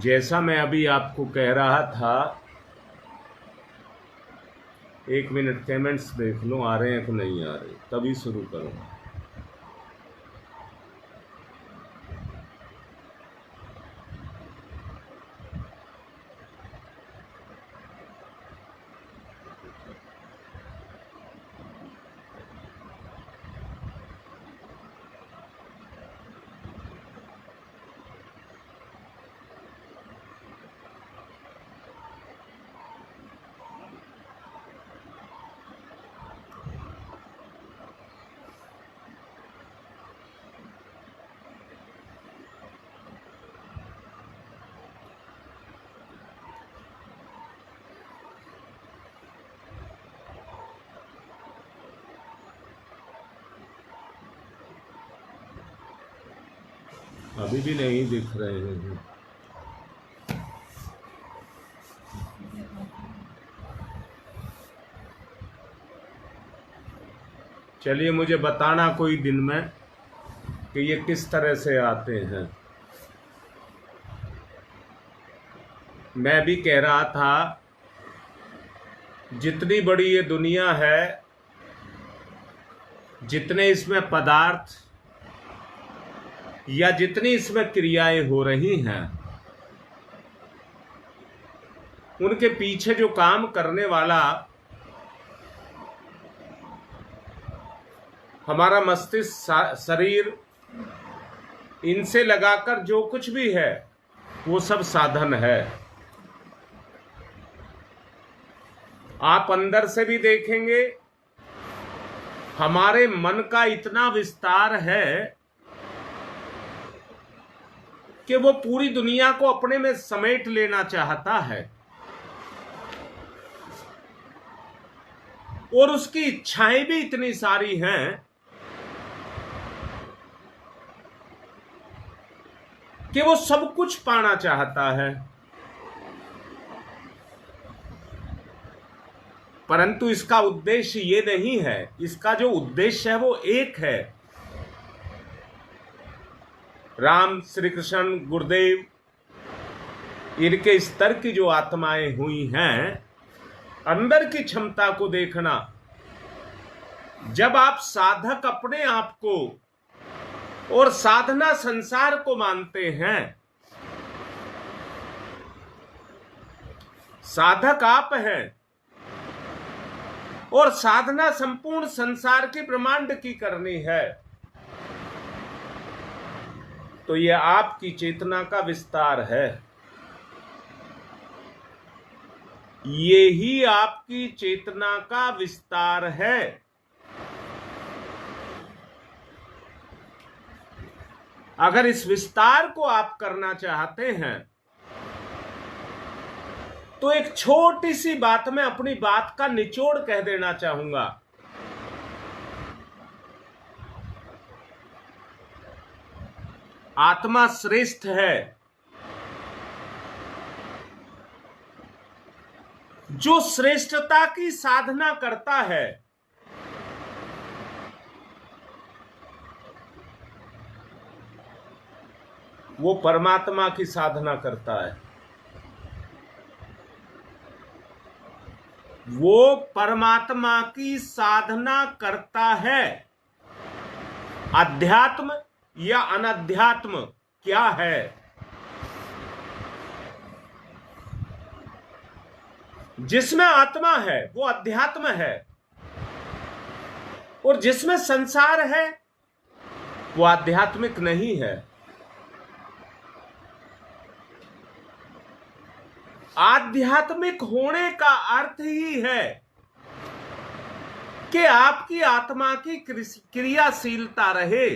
जैसा मैं अभी आपको कह रहा था, 1 मिनट कमेंट्स देख लो आ रहे हैं कि नहीं आ रहे, तभी शुरू करो। अभी भी नहीं दिख रहे हैं। चलिए मुझे बताना कोई दिन में कि ये किस तरह से आते हैं। मैं भी कह रहा था, जितनी बड़ी ये दुनिया है, जितने इसमें पदार्थ या जितनी इसमें क्रियाएं हो रही हैं, उनके पीछे जो काम करने वाला हमारा मस्तिष्क, शरीर, इनसे लगाकर जो कुछ भी है वो सब साधन है। आप अंदर से भी देखेंगे, हमारे मन का इतना विस्तार है कि वो पूरी दुनिया को अपने में समेट लेना चाहता है और उसकी इच्छाएं भी इतनी सारी हैं कि वो सब कुछ पाना चाहता है, परंतु इसका उद्देश्य ये नहीं है। इसका जो उद्देश्य है वो एक है। राम, श्री कृष्ण, गुरुदेव, इनके स्तर की जो आत्माएं हुई हैं, अंदर की क्षमता को देखना। जब आप साधक अपने आप को और साधना संसार को मानते हैं, साधक आप हैं और साधना संपूर्ण संसार के ब्रह्मांड की करनी है, तो यह आपकी चेतना का विस्तार है। ये ही आपकी चेतना का विस्तार है। अगर इस विस्तार को आप करना चाहते हैं तो एक छोटी सी बात में अपनी बात का निचोड़ कह देना चाहूंगा। आत्मा श्रेष्ठ है जो श्रेष्ठता की साधना करता है। वो परमात्मा की साधना करता है। वो परमात्मा की साधना करता है। अध्यात्म या अनध्यात्म क्या है? जिसमें आत्मा है वो अध्यात्म है, और जिसमें संसार है वो आध्यात्मिक नहीं है। आध्यात्मिक होने का अर्थ ही है कि आपकी आत्मा की क्रियाशीलता रहे,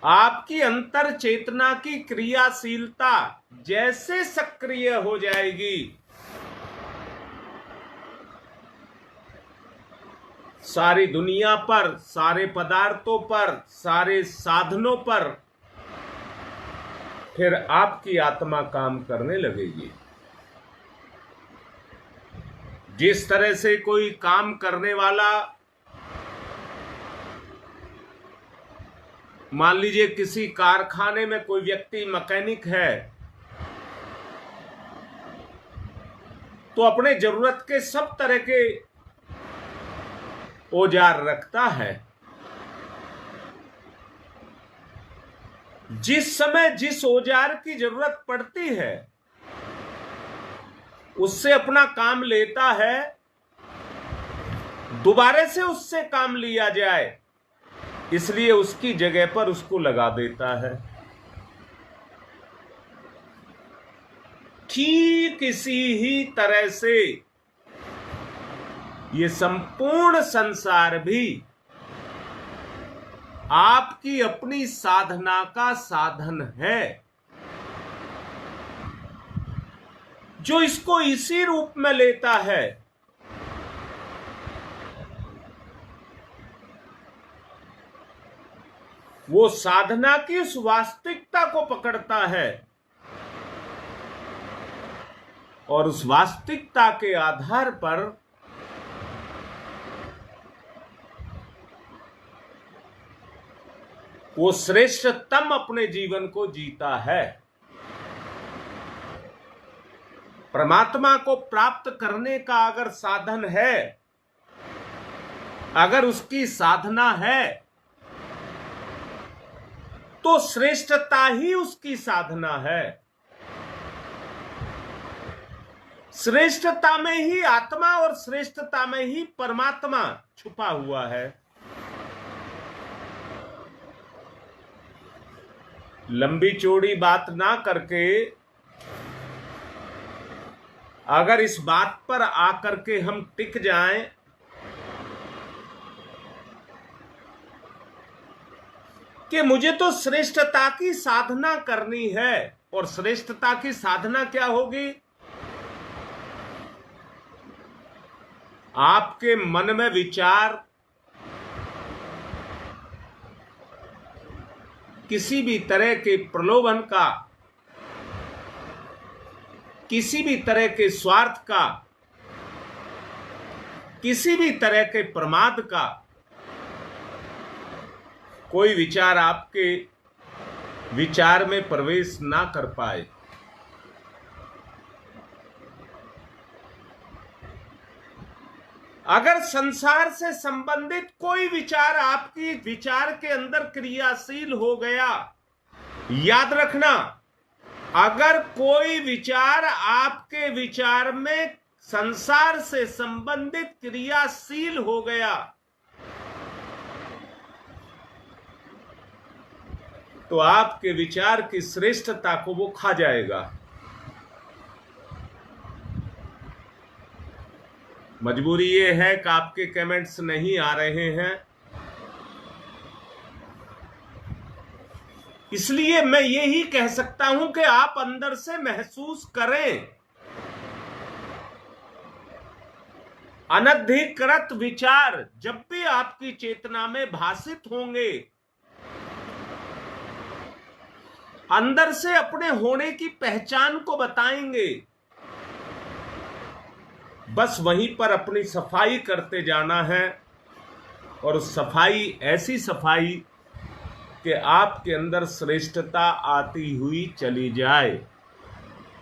आपकी अंतर चेतना की क्रियाशीलता जैसे सक्रिय हो जाएगी, सारी दुनिया पर, सारे पदार्थों पर, सारे साधनों पर फिर आपकी आत्मा काम करने लगेगी। जिस तरह से कोई काम करने वाला मान लीजिए किसी कारखाने में कोई व्यक्ति मैकेनिक है, तो अपने जरूरत के सब तरह के औजार रखता है। जिस समय जिस औजार की जरूरत पड़ती है उससे अपना काम लेता है, दोबारा से उससे काम लिया जाए इसलिए उसकी जगह पर उसको लगा देता है। ठीक इसी ही तरह से ये संपूर्ण संसार भी आपकी अपनी साधना का साधन है, जो इसको इसी रूप में लेता है। वो साधना की उस वास्तविकता को पकड़ता है और उस वास्तविकता के आधार पर वो श्रेष्ठतम अपने जीवन को जीता है। परमात्मा को प्राप्त करने का अगर साधन है, अगर उसकी साधना है, तो श्रेष्ठता ही उसकी साधना है। श्रेष्ठता में ही आत्मा और श्रेष्ठता में ही परमात्मा छुपा हुआ है। लंबी चौड़ी बात ना करके अगर इस बात पर आकर के हम टिक जाएं कि मुझे तो श्रेष्ठता की साधना करनी है, और श्रेष्ठता की साधना क्या होगी? आपके मन में विचार किसी भी तरह के प्रलोभन का, किसी भी तरह के स्वार्थ का, किसी भी तरह के प्रमाद का कोई विचार आपके विचार में प्रवेश ना कर पाए। अगर संसार से संबंधित कोई विचार आपकी विचार के अंदर क्रियाशील हो गया, याद रखना, अगर कोई विचार आपके विचार में संसार से संबंधित क्रियाशील हो गया, तो आपके विचार की श्रेष्ठता को वो खा जाएगा। मजबूरी ये है कि आपके कमेंट्स नहीं आ रहे हैं, इसलिए मैं यही कह सकता हूं कि आप अंदर से महसूस करें। अनधिकृत विचार जब भी आपकी चेतना में भासित होंगे, अंदर से अपने होने की पहचान को बताएंगे। बस वहीं पर अपनी सफाई करते जाना है, और सफाई ऐसी सफाई कि आपके अंदर श्रेष्ठता आती हुई चली जाए,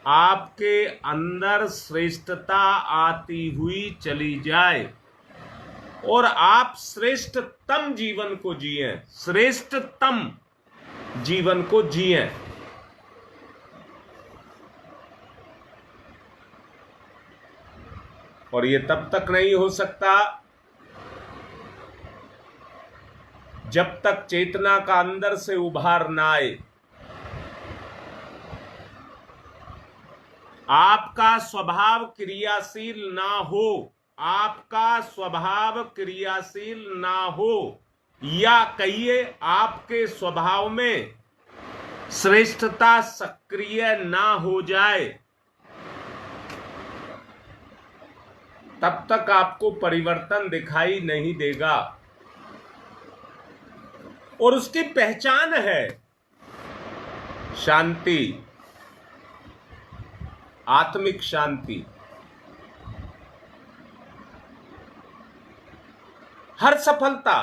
आपके अंदर श्रेष्ठता आती हुई चली जाए और आप श्रेष्ठतम जीवन को जिएं, श्रेष्ठतम जीवन को जिएं। और ये तब तक नहीं हो सकता जब तक चेतना का अंदर से उभार ना आए। आपका स्वभाव क्रियाशील ना हो, आपका स्वभाव क्रियाशील ना हो, या कहिए आपके स्वभाव में श्रेष्ठता सक्रिय ना हो जाए, तब तक आपको परिवर्तन दिखाई नहीं देगा। और उसकी पहचान है शांति, आत्मिक शांति। हर सफलता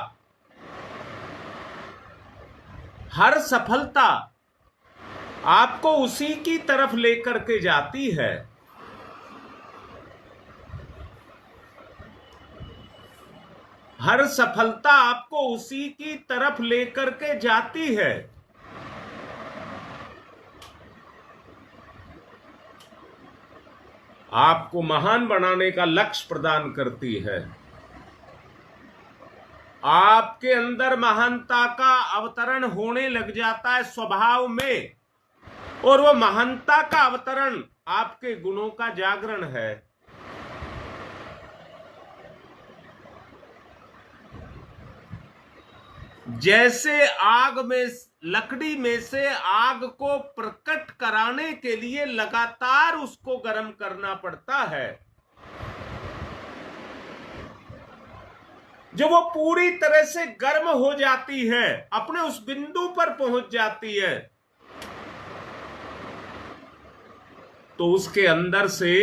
हर सफलता आपको उसी की तरफ लेकर के जाती है। हर सफलता आपको उसी की तरफ लेकर के जाती है। आपको महान बनाने का लक्ष्य प्रदान करती है। आपके अंदर महानता का अवतरण होने लग जाता है स्वभाव में, और वो महानता का अवतरण आपके गुणों का जागरण है। जैसे आग में, लकड़ी में से आग को प्रकट कराने के लिए लगातार उसको गर्म करना पड़ता है, जब वो पूरी तरह से गर्म हो जाती है, अपने उस बिंदु पर पहुंच जाती है, तो उसके अंदर से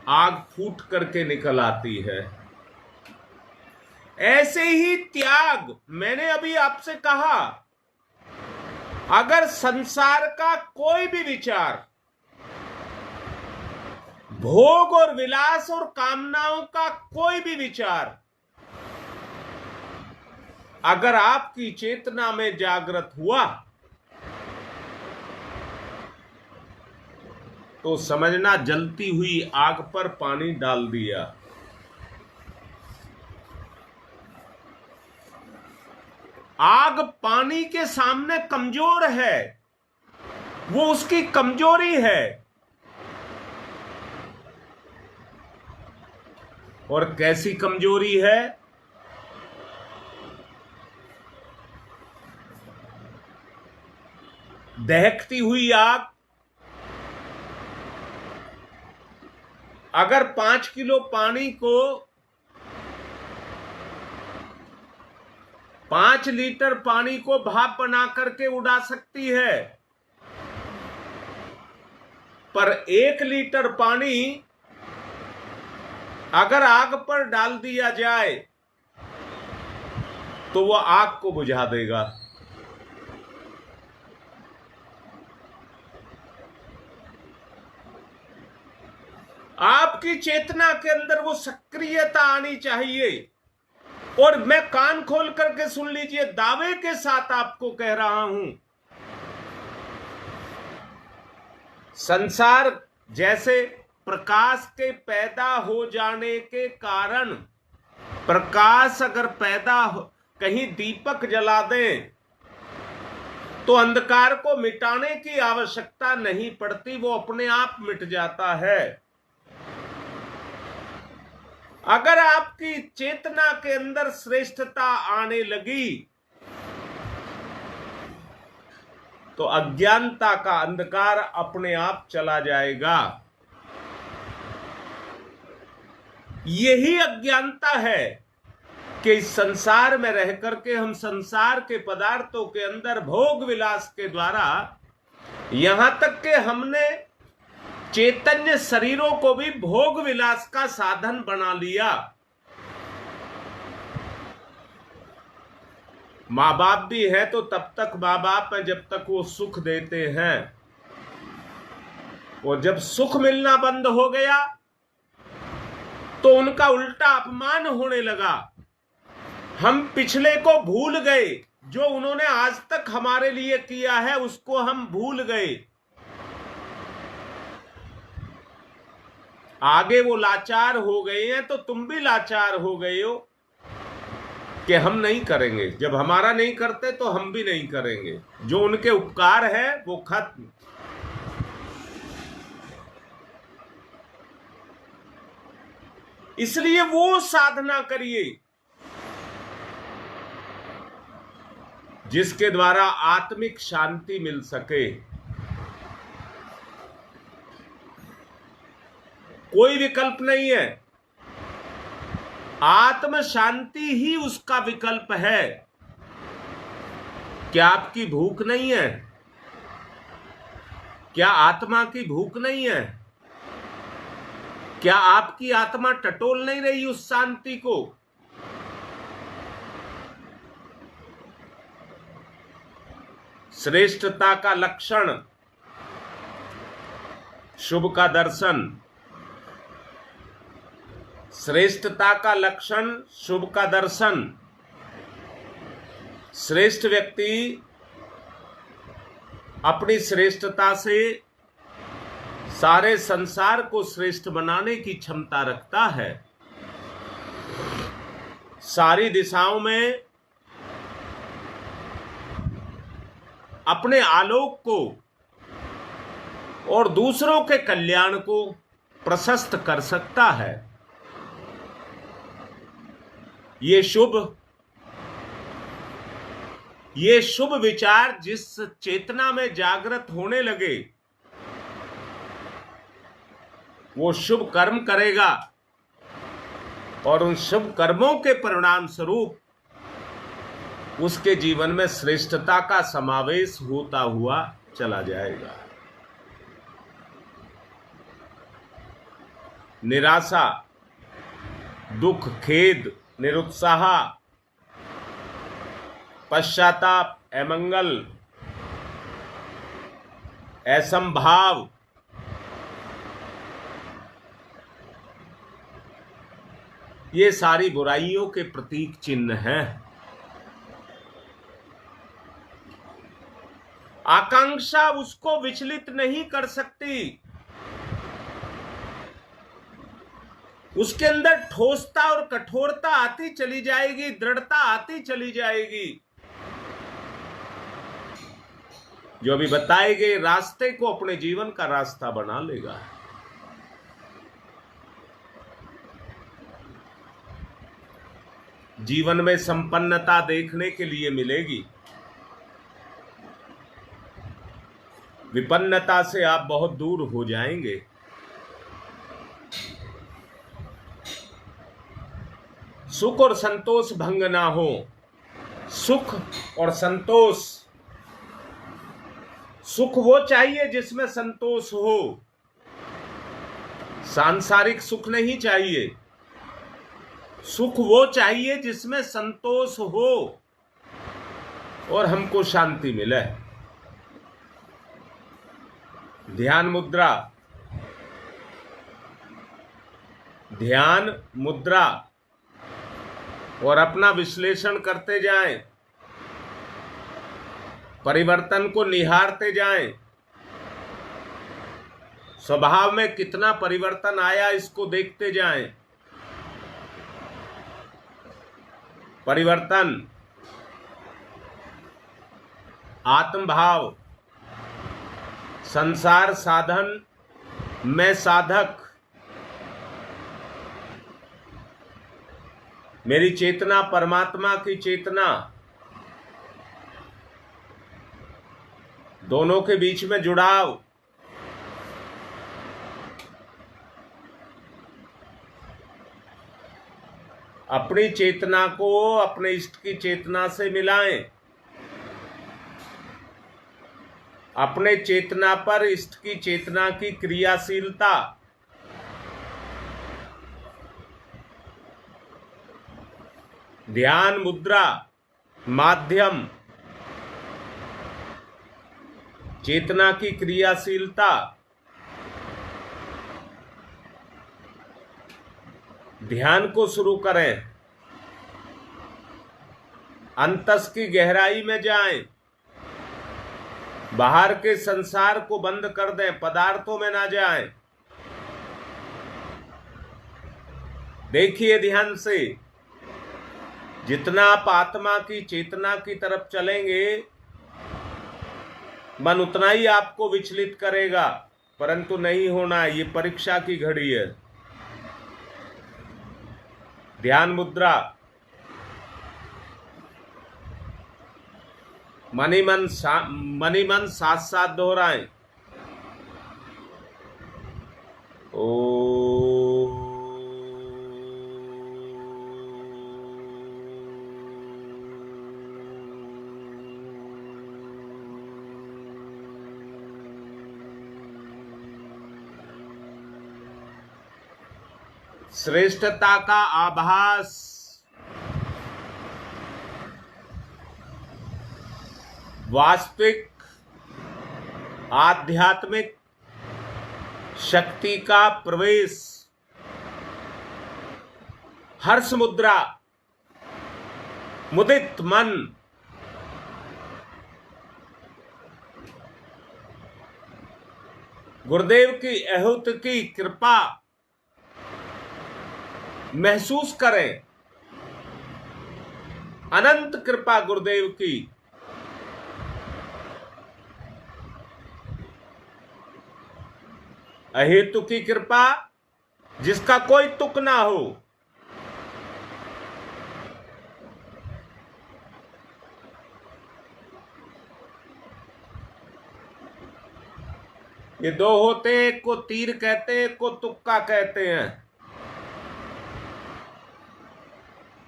आग फूट करके निकल आती है। ऐसे ही त्याग, मैंने अभी आपसे कहा, अगर संसार का कोई भी विचार, भोग और विलास और कामनाओं का कोई भी विचार अगर आपकी चेतना में जागृत हुआ, तो समझना जलती हुई आग पर पानी डाल दिया। आग पानी के सामने कमजोर है, वो उसकी कमजोरी है। और कैसी कमजोरी है? दहकती हुई आग अगर 5 किलो पानी को 5 लीटर पानी को भाप बना करके उड़ा सकती है, पर 1 लीटर पानी अगर आग पर डाल दिया जाए तो वह आग को बुझा देगा। आपकी चेतना के अंदर वो सक्रियता आनी चाहिए। और मैं कान खोल करके सुन लीजिए, दावे के साथ आपको कह रहा हूं, संसार जैसे प्रकाश के पैदा हो जाने के कारण, प्रकाश अगर पैदा हो, कहीं दीपक जला दें तो अंधकार को मिटाने की आवश्यकता नहीं पड़ती, वो अपने आप मिट जाता है। अगर आपकी चेतना के अंदर श्रेष्ठता आने लगी तो अज्ञानता का अंधकार अपने आप चला जाएगा। यही अज्ञानता है कि इस संसार में रह करके हम संसार के पदार्थों के अंदर भोग विलास के द्वारा, यहां तक कि हमने चैतन्य शरीरों को भी भोग विलास का साधन बना लिया। मां बाप भी है तो तब तक मां बाप है जब तक वो सुख देते हैं, और जब सुख मिलना बंद हो गया तो उनका उल्टा अपमान होने लगा। हम पिछले को भूल गए, जो उन्होंने आज तक हमारे लिए किया है उसको हम भूल गए। आगे वो लाचार हो गए हैं तो तुम भी लाचार हो गए हो कि हम नहीं करेंगे। जब हमारा नहीं करते तो हम भी नहीं करेंगे। जो उनके उपकार है वो खत्म। इसलिए वो साधना करिए जिसके द्वारा आत्मिक शांति मिल सके। कोई विकल्प नहीं है, आत्म शांति ही उसका विकल्प है। क्या आपकी भूख नहीं है? क्या आत्मा की भूख नहीं है? क्या आपकी आत्मा टटोल नहीं रही उस शांति को? श्रेष्ठता का लक्षण शुभ का दर्शन। श्रेष्ठता का लक्षण शुभ का दर्शन। श्रेष्ठ व्यक्ति अपनी श्रेष्ठता से सारे संसार को श्रेष्ठ बनाने की क्षमता रखता है। सारी दिशाओं में अपने आलोक को और दूसरों के कल्याण को प्रशस्त कर सकता है। ये शुभ विचार जिस चेतना में जागृत होने लगे वो शुभ कर्म करेगा और उन शुभ कर्मों के परिणाम स्वरूप उसके जीवन में श्रेष्ठता का समावेश होता हुआ चला जाएगा। निराशा, दुख, खेद, निरुत्साह, पश्चाताप, अमंगल, असंभाव, ये सारी बुराइयों के प्रतीक चिन्ह हैं। आकांक्षा उसको विचलित नहीं कर सकती। उसके अंदर ठोसता और कठोरता आती चली जाएगी, दृढ़ता आती चली जाएगी। जो अभी बताए गए रास्ते को अपने जीवन का रास्ता बना लेगा। जीवन में संपन्नता देखने के लिए मिलेगी। विपन्नता से आप बहुत दूर हो जाएंगे। सुख और संतोष भंग ना हो। सुख और संतोष, सुख वो चाहिए जिसमें संतोष हो। सांसारिक सुख नहीं चाहिए। सुख वो चाहिए जिसमें संतोष हो और हमको शांति मिले। ध्यान मुद्रा, ध्यान मुद्रा और अपना विश्लेषण करते जाएं, परिवर्तन को निहारते जाएं। स्वभाव में कितना परिवर्तन आया इसको देखते जाएं। परिवर्तन, आत्मभाव, संसार साधन में साधक, मेरी चेतना परमात्मा की चेतना, दोनों के बीच में जुड़ाव। अपनी चेतना को अपने इष्ट की चेतना से मिलाएं। अपने चेतना पर इष्ट की चेतना की क्रियाशीलता। ध्यान मुद्रा माध्यम, चेतना की क्रियाशीलता। ध्यान को शुरू करें। अंतस की गहराई में जाएं। बाहर के संसार को बंद कर दें, पदार्थों में ना जाएं। देखिए ध्यान से, जितना आप आत्मा की चेतना की तरफ चलेंगे मन उतना ही आपको विचलित करेगा, परंतु नहीं होना। ये परीक्षा की घड़ी है। ध्यान मुद्रा, मनी मन साथ साथ दोहराएं। श्रेष्ठता का आभास वास्तविक आध्यात्मिक शक्ति का प्रवेश हर्ष मुद्रा, मुदित मन, गुरुदेव की अहूत की कृपा महसूस करें। अनंत कृपा गुरुदेव की। अहेतु की कृपा जिसका कोई तुक ना हो। ये दो होते, एक को तीर कहते हैं, एक को तुक्का कहते हैं।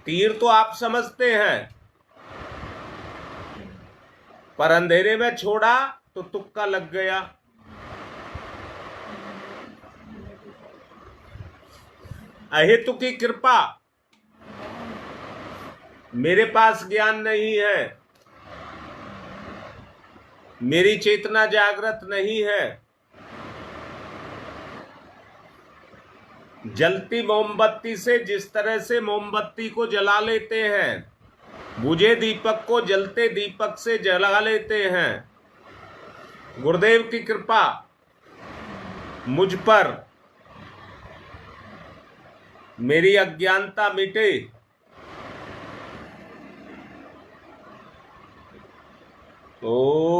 तीर तो आप समझते हैं, पर अंधेरे में छोड़ा तो तुक्का लग गया। अहेतु की कृपा, मेरे पास ज्ञान नहीं है, मेरी चेतना जागृत नहीं है। जलती मोमबत्ती से जिस तरह से मोमबत्ती को जला लेते हैं, बुझे दीपक को जलते दीपक से जला लेते हैं, गुरुदेव की कृपा मुझ पर, मेरी अज्ञानता मिटे। ओ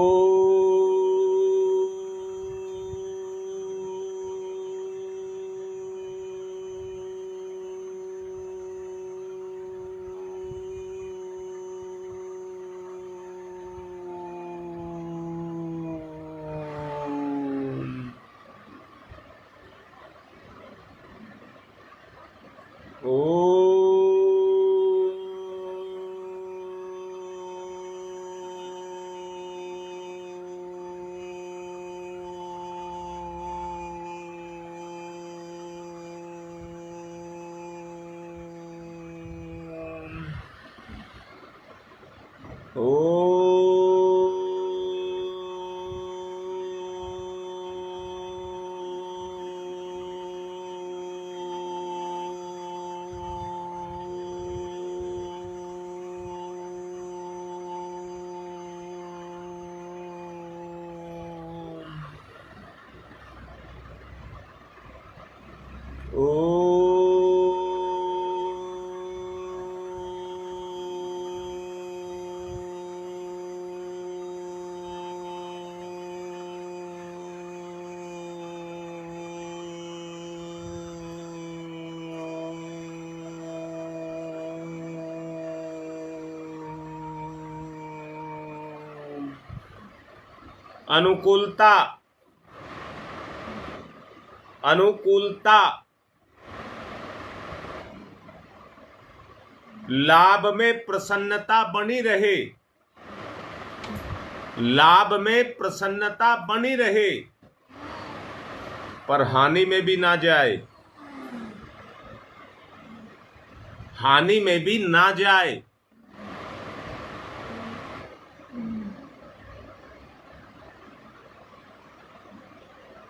अनुकूलता, अनुकूलता, लाभ में प्रसन्नता बनी रहे, लाभ में प्रसन्नता बनी रहे, पर हानि में भी ना जाए, हानि में भी ना जाए।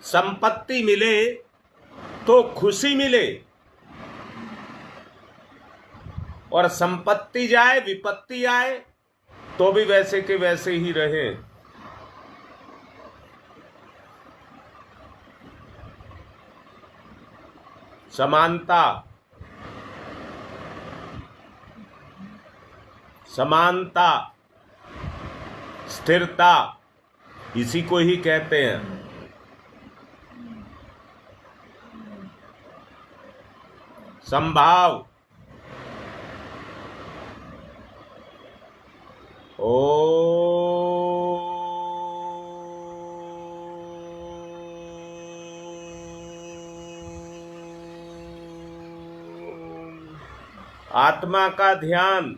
संपत्ति मिले तो खुशी मिले, और संपत्ति जाए, विपत्ति आए तो भी वैसे के वैसे ही रहे। समानता, समानता, स्थिरता, इसी को ही कहते हैं। संभाव, आत्मा का ध्यान,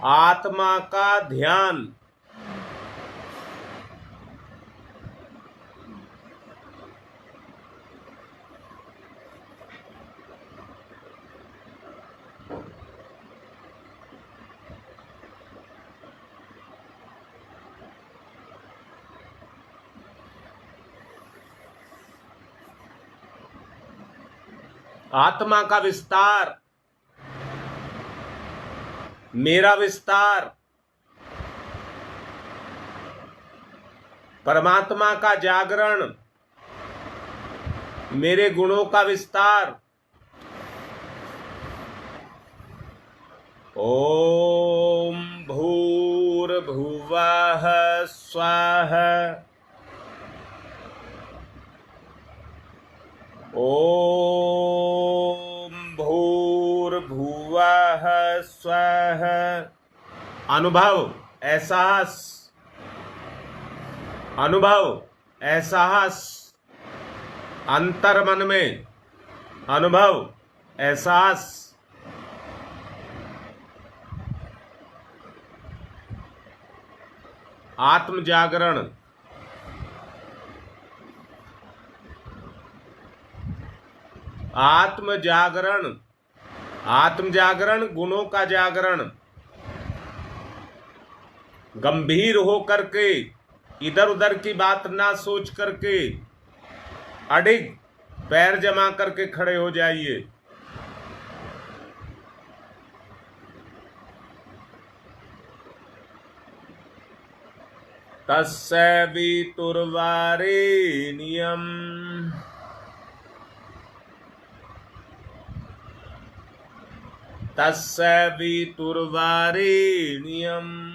आत्मा का ध्यान, आत्मा का विस्तार, मेरा विस्तार, परमात्मा का जागरण, मेरे गुणों का विस्तार। ओम भूर्भुवः स्वः। ओम भूर्भुवः स्वः। अनुभव, एहसास, अनुभव, एहसास, अंतर मन में अनुभव, एहसास। आत्म जागरण, आत्म जागरण, आत्म जागरण, गुणों का जागरण। गंभीर हो करके, इधर उधर की बात ना सोच करके अडिग पैर जमा करके खड़े हो जाइए। तस्य वितुर्वरेण्यम् तस्य वितुर्वरेण्यम्।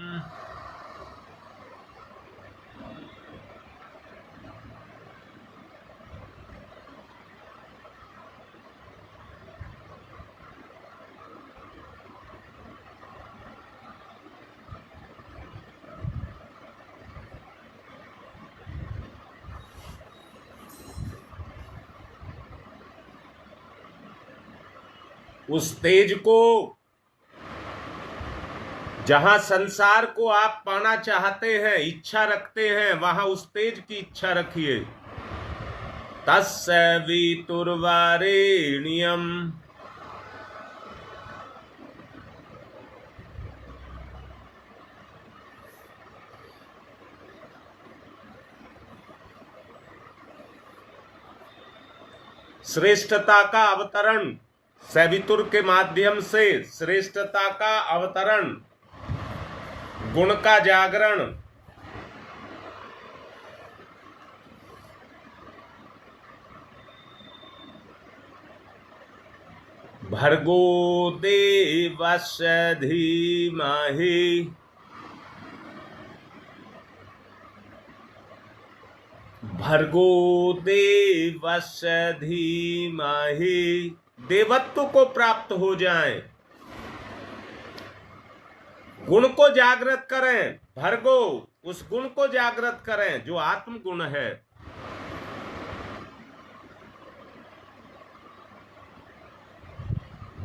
उस तेज को, जहां संसार को आप पाना चाहते हैं, इच्छा रखते हैं, वहां उस तेज की इच्छा रखिए। तस्य वितुर्वरेण्यम्। श्रेष्ठता का अवतरण, सवितुर के माध्यम से श्रेष्ठता का अवतरण, गुण का जागरण। भर्गो देवस्य धीमहि। भर्गो देवस्य धीमहि। देवत्व को प्राप्त हो जाएं, गुण को जागृत करें। भर्गो, उस गुण को जागृत करें जो आत्म गुण है।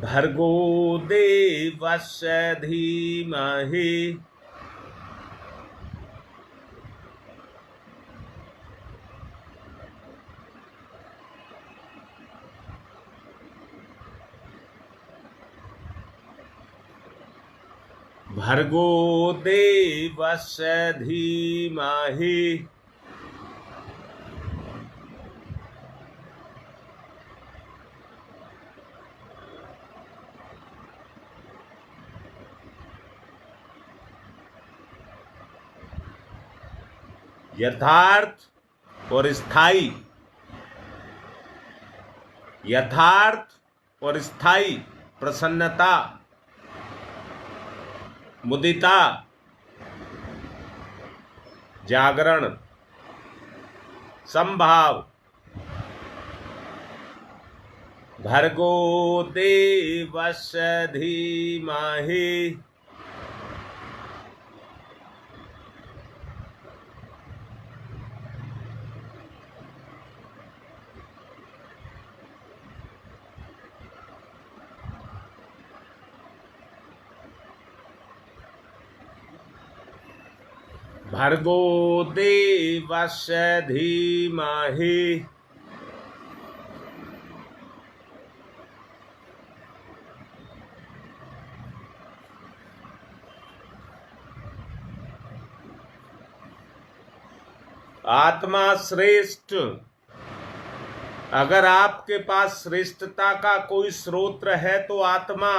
भर्गो देवस्य धीमहि। भर्गो देवस्य धीमहि। यथार्थ और स्थायी, यथार्थ और स्थायी प्रसन्नता, मुदिता, जागरण, संभाव। भर्गो देवस्य धीमहि। भर्गो देवस्य धीमहि। आत्मा श्रेष्ठ, अगर आपके पास श्रेष्ठता का कोई स्रोत है तो आत्मा,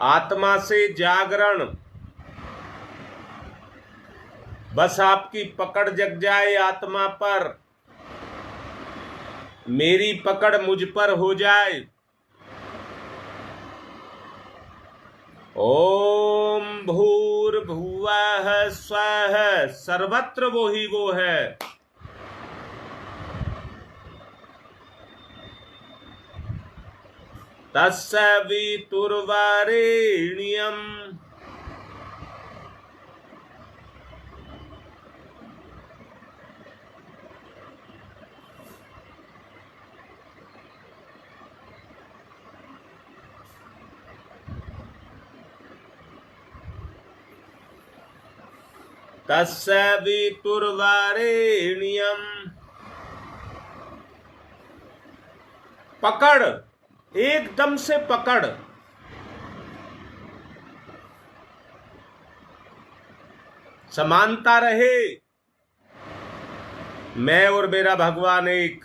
आत्मा से जागरण, बस आपकी पकड़ जग जाए आत्मा पर, मेरी पकड़ मुझ पर हो जाए। ओम भूर्भुवः स्वः, सर्वत्र वो ही वो है। तत्सवितुर्वरेण्यम् तत्सवितुर्वरेण्यम्। पकड़, एकदम से पकड़, समानता रहे, मैं और मेरा भगवान एक।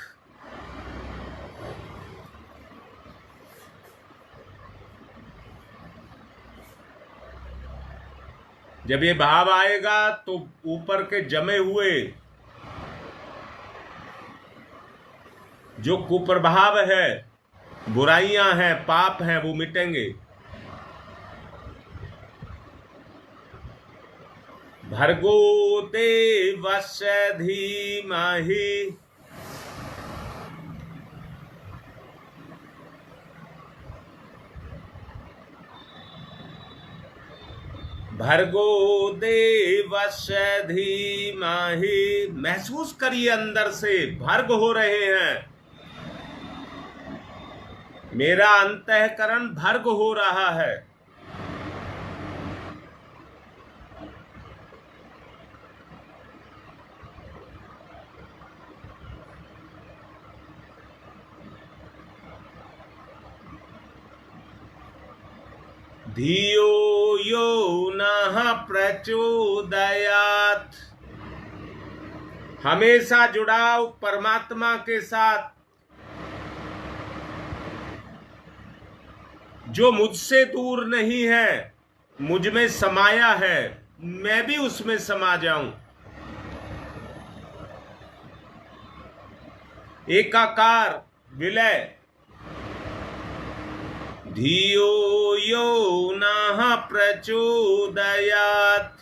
जब ये भाव आएगा तो ऊपर के जमे हुए जो कुप्रभाव है, बुराइयां हैं, पाप हैं, वो मिटेंगे। भर्गो देवस्य धीमहि भर्गो देवस्य धीमहि। महसूस करिए अंदर से भर्ग हो रहे हैं, मेरा अंतःकरण भर्ग हो रहा है। धियो यो नः प्रचोदयात्। हमेशा जुड़ाव परमात्मा के साथ, जो मुझसे दूर नहीं है, मुझ में समाया है, मैं भी उसमें समा जाऊं। एकाकार विलय। धियो यो नः प्रचोदयात्।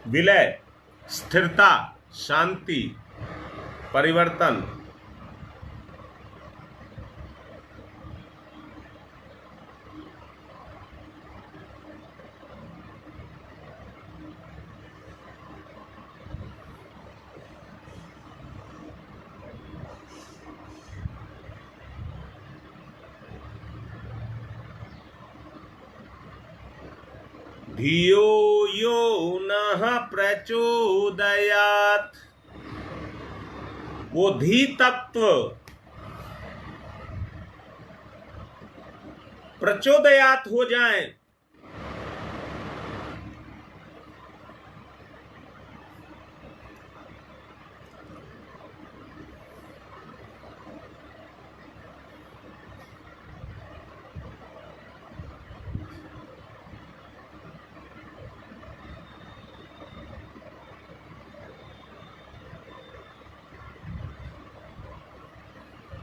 विलय, स्थिरता, शांति, परिवर्तन। धियो यो नः प्रचोदयात्। वो धी तत्व प्रचोदयात हो जाए।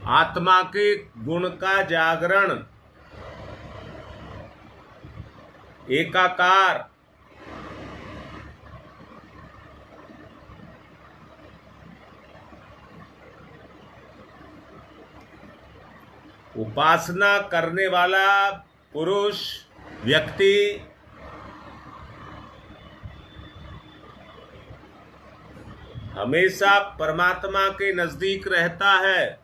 आत्मा के गुण का जागरण, एकाकार, उपासना करने वाला पुरुष व्यक्ति हमेशा परमात्मा के नजदीक रहता है।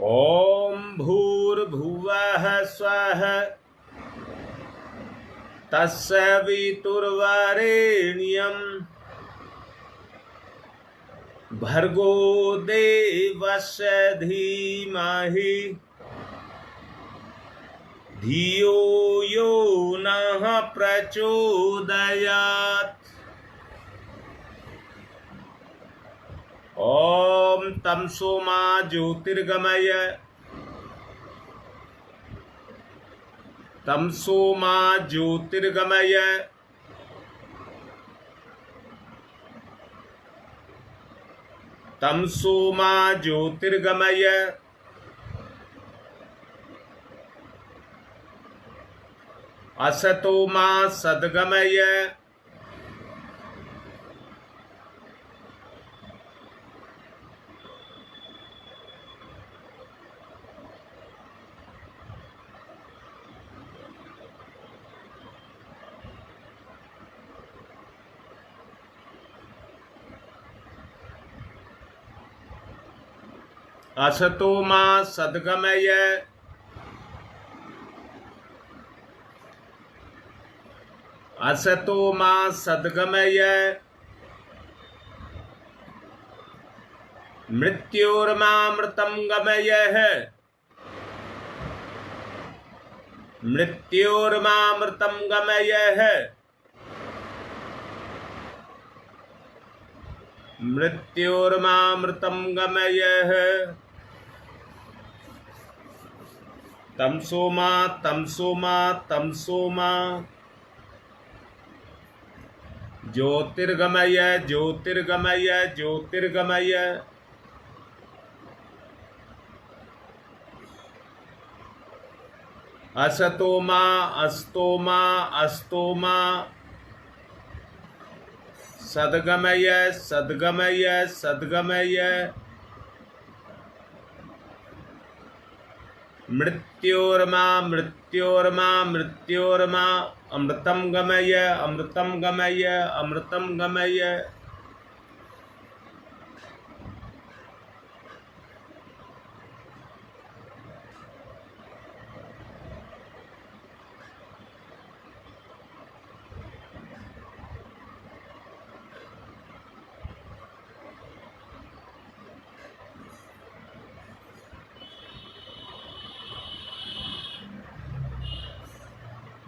ओम भूर्भुवः स्वः तत्सवितुर्वरेण्यं भर्गो देवस्य धीमहि धियो यो नः प्रचोदयात्। ओम तमसो मा ज्योतिर्गमय तमसो मा ज्योतिर्गमय तमसो मा ज्योतिर्गमय असतो मा सद्गमय असतो मा सद्गमय असतो मा सद्गमय मृत्योर्मामृतं गमयः मृत्योर्मामृतं गमयः मृत्योर्मामृतं गमयः तमसो मा तमसो मा तमसो मा ज्योतिर्गमय ज्योतिर्गमय ज्योतिर्गमय असतो मा अस्तो मा अस्तो मा सद्गमय सद्गमय सद्गमय मृत्योर्मा मृत्योर्मा मृत्योर्मा अमृतं गमय अमृतं गमय अमृतं गमय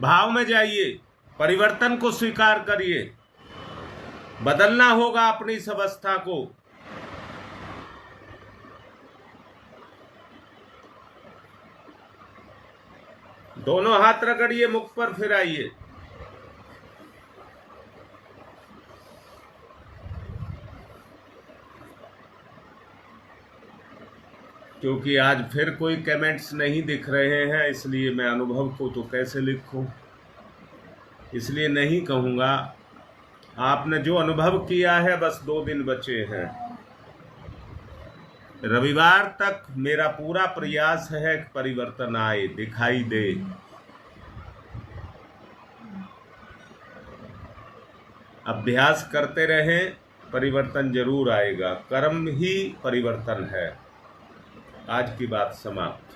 भाव में जाइए, परिवर्तन को स्वीकार करिए। बदलना होगा अपनी इस अवस्था को। दोनों हाथ रगड़िए मुख पर, फिर आइए। क्योंकि आज फिर कोई कमेंट्स नहीं दिख रहे हैं, इसलिए मैं अनुभव को तो कैसे लिखूं, इसलिए नहीं कहूँगा। आपने जो अनुभव किया है, बस 2 दिन बचे हैं। रविवार तक मेरा पूरा प्रयास है कि परिवर्तन आए, दिखाई दे। अभ्यास करते रहें, परिवर्तन जरूर आएगा। कर्म ही परिवर्तन है। आज की बात समाप्त।